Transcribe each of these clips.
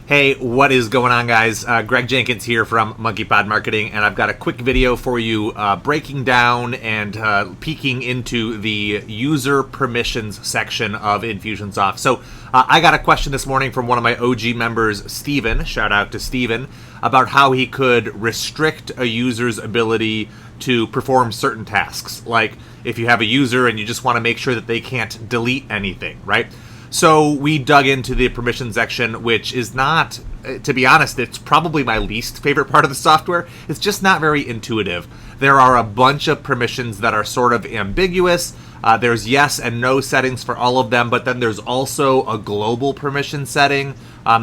Hey, what is going on, guys? Greg Jenkins here from Monkeypod Marketing, and I've got a quick video for you breaking down and peeking into the user permissions section of Infusionsoft. So I got a question this morning from one of my OG members, Steven, shout out to Steven, about how he could restrict a user's ability to perform certain tasks. Like if you have a user and you just want to make sure that they can't delete anything, right? So we dug into the permission section, which is not, to be honest, it's probably my least favorite part of the software. It's just not very intuitive. There are a bunch of permissions that are sort of ambiguous. There's yes and no settings for all of them, but then there's also a global permission setting.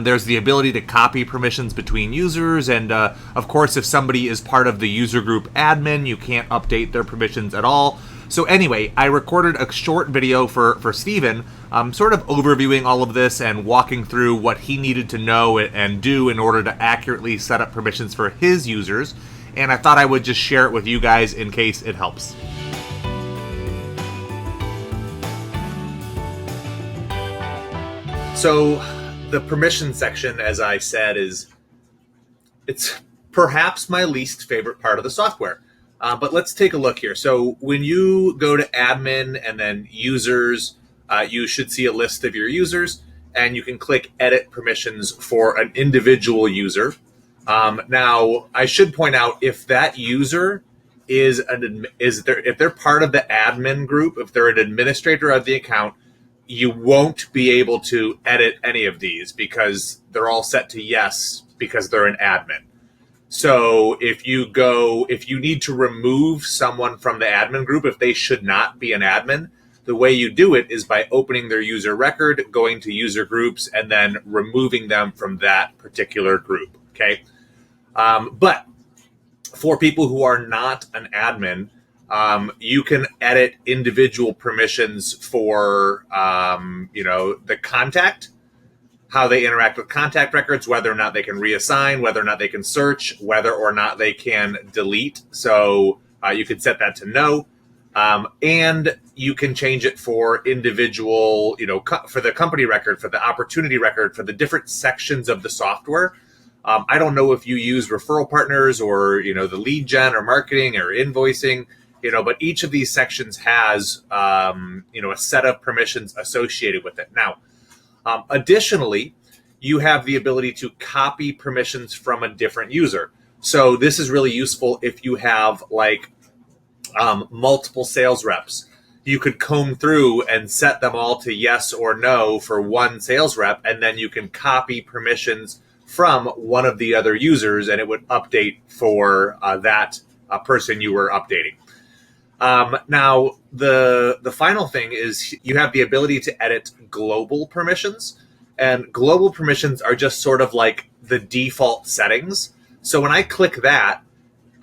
There's the ability to copy permissions between users, and of course, if somebody is part of the user group admin, you can't update their permissions at all. So anyway, I recorded a short video for Steven, sort of overviewing all of this and walking through what he needed to know and do in order to accurately set up permissions for his users. And I thought I would just share it with you guys in case it helps. So the permission section, as I said, it's perhaps my least favorite part of the software. But let's take a look here. So when you go to admin and then users, you should see a list of your users, and you can click edit permissions for an individual user. Now, I should point out, if that user if they're part of the admin group, if they're an administrator of the account, you won't be able to edit any of these because they're all set to yes because they're an admin. So if you need to remove someone from the admin group, if they should not be an admin, the way you do it is by opening their user record, going to user groups, and then removing them from that particular group, okay? But for people who are not an admin, you can edit individual permissions for, the contact, how they interact with contact records, whether or not they can reassign, whether or not they can search, whether or not they can delete. So you can set that to no. And you can change it for individual, for the company record, for the opportunity record, for the different sections of the software. I don't know if you use referral partners or, the lead gen or marketing or invoicing, but each of these sections has, a set of permissions associated with it. Now, additionally, you have the ability to copy permissions from a different user. So this is really useful if you have multiple sales reps. You could comb through and set them all to yes or no for one sales rep, and then you can copy permissions from one of the other users, and it would update for that person you were updating. Now, the final thing is you have the ability to edit global permissions, and global permissions are just sort of like the default settings. So when I click that,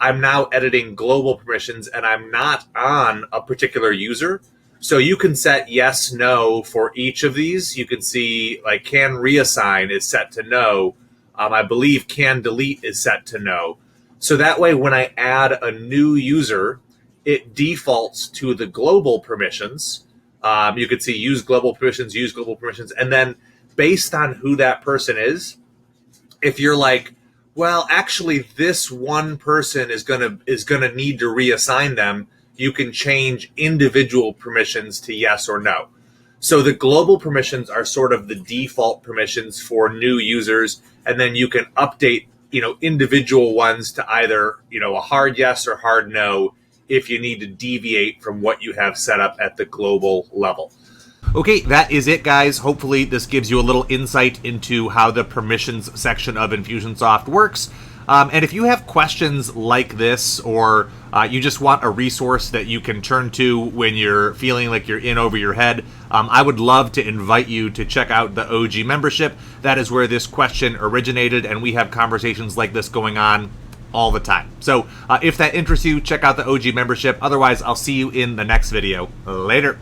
I'm now editing global permissions, and I'm not on a particular user. So you can set yes, no for each of these. You can see can reassign is set to no. I believe can delete is set to no. So that way, when I add a new user, it defaults to the global permissions. You can see use global permissions, and then based on who that person is, if you're like, well, actually, this one person is gonna need to reassign them, you can change individual permissions to yes or no. So the global permissions are sort of the default permissions for new users, and then you can update, individual ones to either, a hard yes or hard no if you need to deviate from what you have set up at the global level. Okay, that is it, guys. Hopefully this gives you a little insight into how the permissions section of Infusionsoft works. And if you have questions like this, or you just want a resource that you can turn to when you're feeling like you're in over your head, I would love to invite you to check out the OG membership. That is where this question originated, and we have conversations like this going on all the time. So if that interests you, check out the OG membership. Otherwise, I'll see you in the next video. Later.